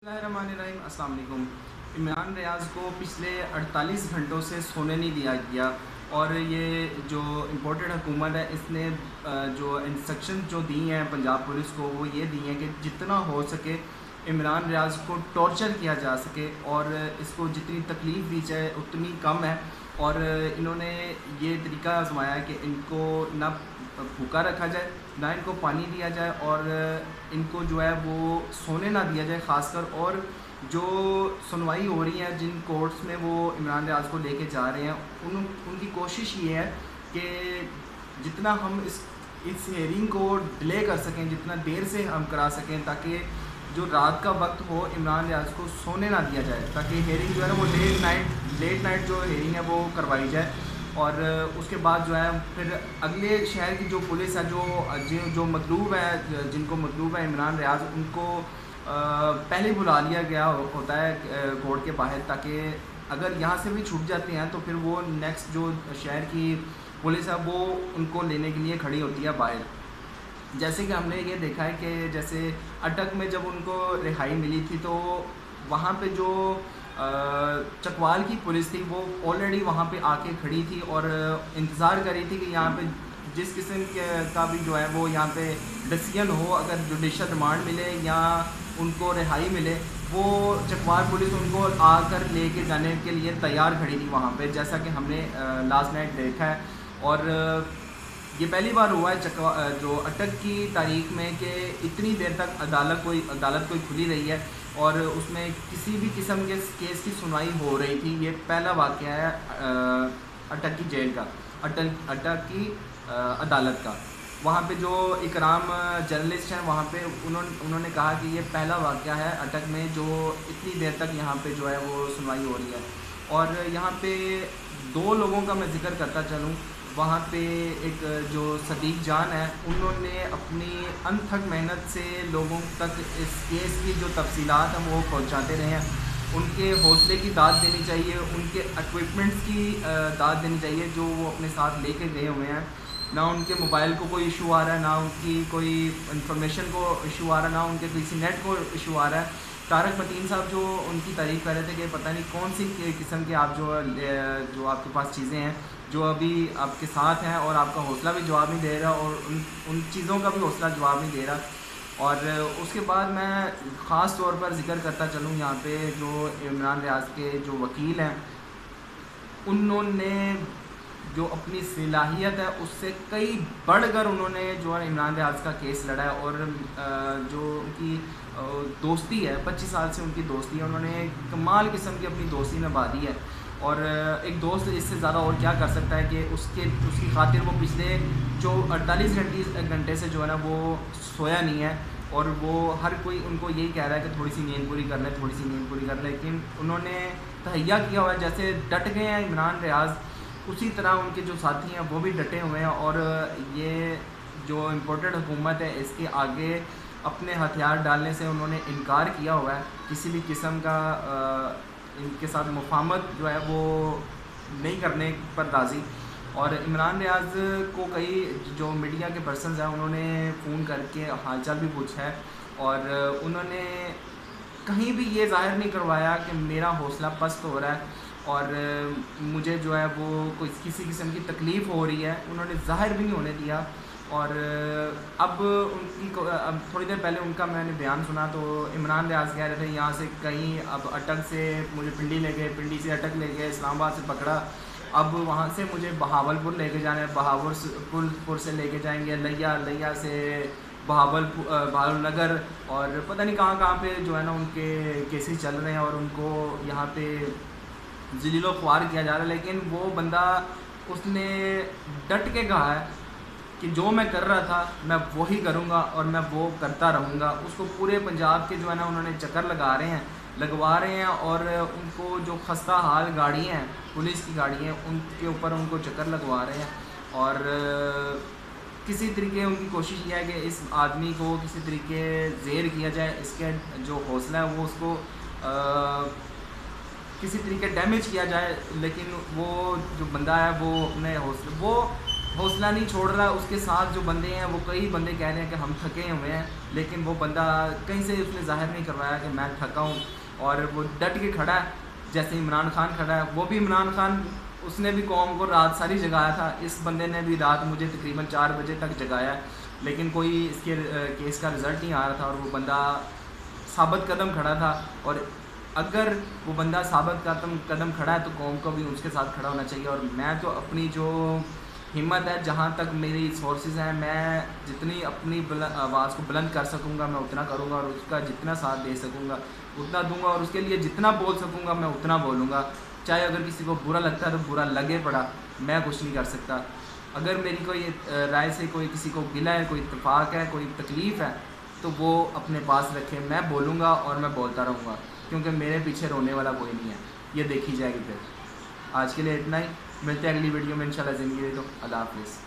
बिस्मिल्लाहिर्रहमानिर्रहीम। अस्सलाम वालेकुम। इमरान रियाज़ को पिछले 48 घंटों से सोने नहीं दिया गया और ये जो इम्पोर्टेड हुकूमत है इसने जो इंस्ट्रक्शन जो दी हैं पंजाब पुलिस को वो ये दी हैं कि जितना हो सके इमरान रियाज़ को टॉर्चर किया जा सके और इसको जितनी तकलीफ़ दी जाए उतनी कम है। और इन्होंने ये तरीका आजमाया है कि इनको ना भूखा रखा जाए, ना इनको पानी दिया जाए और इनको जो है वो सोने ना दिया जाए ख़ासकर। और जो सुनवाई हो रही है जिन कोर्ट्स में वो इमरान रियाज़ को लेके जा रहे हैं उनकी कोशिश ये है कि जितना हम इस हेयरिंग को डिले कर सकें, जितना देर से हम करा सकें, ताकि जो रात का वक्त हो इमरान रियाज़ को सोने ना दिया जाए, ताकि हेयरिंग जो है ना वो लेट नाइट जो हेयरिंग है वो करवाई जाए। और उसके बाद जो है फिर अगले शहर की जो पुलिस है जो मतलूब है, जिनको मतलूब है इमरान रियाज़, उनको पहले बुला लिया गया होता है कोर्ट के बाहर, ताकि अगर यहाँ से भी छूट जाते हैं तो फिर वो नेक्स्ट जो शहर की पुलिस है वो उनको लेने के लिए खड़ी होती है बाहर। जैसे कि हमने ये देखा है कि जैसे अटक में जब उनको रिहाई मिली थी तो वहाँ पे जो चकवाल की पुलिस थी वो ऑलरेडी वहाँ पे आके खड़ी थी और इंतज़ार कर रही थी कि यहाँ पे जिस किस्म का भी जो है वो यहाँ पे डिसीजन हो, अगर जुडिशल रिमांड मिले या उनको रिहाई मिले, वो चकवाल पुलिस उनको आकर लेके जाने के लिए तैयार खड़ी थी वहाँ पे, जैसा कि हमने लास्ट नाइट देखा है। और ये पहली बार हुआ है जो अटक की तारीख में कि इतनी देर तक अदालत कोई खुली रही है और उसमें किसी भी किस्म के केस की सुनवाई हो रही थी। ये पहला वाक़या है अटक की जेल का, अटक की अदालत का। वहाँ पे जो इकराम जर्नलिस्ट हैं वहाँ पे उन्होंने कहा कि ये पहला वाक़या है अटक में जो इतनी देर तक यहाँ पे जो है वो सुनवाई हो रही है। और यहाँ पे दो लोगों का मैं ज़िक्र करता चलूँ। वहाँ पे एक जो सदीक जान है, उन्होंने अपनी अनथक मेहनत से लोगों तक इस केस की जो तफसीलात हैं वो पहुँचाते रहे हैं। उनके हौसले की दाद देनी चाहिए, उनके इक्विपमेंट्स की दाद देनी चाहिए जो वो अपने साथ लेके गए हुए हैं। ना उनके मोबाइल को कोई इशू आ रहा है, ना उनकी कोई इंफॉर्मेशन को इशू आ रहा है, ना उनके किसी नेट को इशू आ रहा है। तारक मतीन साहब जो उनकी तारीफ़ कर रहे थे कि पता नहीं कौन सी किस्म के आप जो आपके पास चीज़ें हैं जो अभी आपके साथ हैं और आपका हौसला भी जवाब नहीं दे रहा और उन चीज़ों का भी हौसला जवाब नहीं दे रहा। और उसके बाद मैं ख़ास तौर पर ज़िक्र करता चलूँ यहाँ पे जो इमरान रियाज़ के जो वकील हैं, उन्होंने जो अपनी सलाहियत है उससे कई बढ़कर उन्होंने जो है इमरान रियाज़ का केस लड़ा है। और जो उनकी दोस्ती है, 25 साल से उनकी दोस्ती है, उन्होंने कमाल किस्म की अपनी दोस्ती निभा दी है। और एक दोस्त इससे ज़्यादा और क्या कर सकता है कि उसकी खातिर वो पिछले जो 48 घंटे से जो है ना वो सोया नहीं है। और वो हर कोई उनको यही कह रहा है कि थोड़ी सी नींद पूरी कर लें, थोड़ी सी नींद पूरी कर लें, लेकिन उन्होंने तहैया किया हुआ है। जैसे डट गए हैं इमरान रियाज़, उसी तरह उनके जो साथी हैं वो भी डटे हुए हैं। और ये जो इम्पोर्टेड हुकूमत है इसके आगे अपने हथियार डालने से उन्होंने इनकार किया हुआ है। किसी भी किस्म का इनके साथ मुफाहमत जो है वो नहीं करने पर राज़ी। और इमरान रियाज़ को कई जो मीडिया के पर्सनस हैं उन्होंने फ़ोन करके हालचाल भी पूछा है और उन्होंने कहीं भी ये ज़ाहिर नहीं करवाया कि मेरा हौसला पस्त हो रहा है और मुझे जो है वो कोई किसी किस्म की तकलीफ़ हो रही है, उन्होंने ज़ाहिर भी नहीं होने दिया। और अब थोड़ी देर पहले उनका मैंने बयान सुना तो इमरान रियाज़ कह रहे थे यहाँ से कहीं अब अटक से मुझे पिंडी ले गए, पिंडी से अटक ले गए, इस्लामाबाद से पकड़ा, अब वहाँ से मुझे बहावलपुर लेके जाना है, बहावलपुर से लेके जाएंगे लिया से बहावलनगर, और पता नहीं कहाँ पे जो है ना उनके केसेस चल रहे हैं और उनको यहाँ पे ज़लीलो ख्वार किया जा रहा है। लेकिन वो बंदा उसने डट के कहा है कि जो मैं कर रहा था मैं वही करूँगा और मैं वो करता रहूँगा। उसको पूरे पंजाब के जो है ना उन्होंने चक्कर लगवा रहे हैं और उनको जो खस्ता हाल गाड़ी हैं, पुलिस की गाड़ी हैं, उनके ऊपर उनको चक्कर लगवा रहे हैं। और किसी तरीके उनकी कोशिश ये है कि इस आदमी को किसी तरीके ज़ेर किया जाए, इसके जो हौसला है वो उसको किसी तरीके डैमेज किया जाए। लेकिन वो जो बंदा है वो अपने हौसले वो حوصلہ نہیں چھوڑ رہا. اس کے ساتھ جو بندے ہیں وہ کئی بندے کہہ رہے ہیں کہ ہم تھکے ہوئے ہیں, لیکن وہ بندہ کہیں سے اس نے ظاہر نہیں کروایا کہ میں تھکا ہوں, اور وہ ڈٹ کے کھڑا ہے. جیسے عمران خان کھڑا ہے, وہ بھی عمران خان اس نے بھی قوم کو رات ساری جگایا تھا. اس بندے نے بھی رات مجھے تقریباً 4 بجے تک جگایا ہے, لیکن کوئی اس کے کیس کا رزلٹ نہیں آ رہا تھا, اور وہ بندہ ثابت قدم کھڑا تھا. اور اگر وہ بندہ ثابت قدم کھڑا ہے تو قوم کو بھی اس کے ساتھ کھڑا ہونا چاہیے. اور میں تو اپنی جو ہمت ہے, جہاں تک میری سورسز ہیں, میں جتنی اپنی آواز کو بلند کر سکوں گا میں اتنا کروں گا, اور اس کا جتنا ساتھ دے سکوں گا اتنا دوں گا, اور اس کے لیے جتنا بول سکوں گا میں اتنا بولوں گا. چاہے اگر کسی کو برا لگتا ہے تو برا لگے پڑا, میں کچھ نہیں کر سکتا. اگر میری کوئی رائے سے کوئی کسی کو گلا ہے, کوئی اتفاق ہے, کوئی تکلیف ہے, تو وہ اپنے پاس رکھے. میں بولوں گا اور میں بولتا رہوں گا, کیونکہ میرے پیچھے رونے والا کوئی نہیں ہے. یہ دیکھی جائے گی. پھر آج کے لیے اتنا ہی, ملتے ہیں اگلی ویڈیو میں انشاءاللہ. زندگی دے تو اللہ حافظ.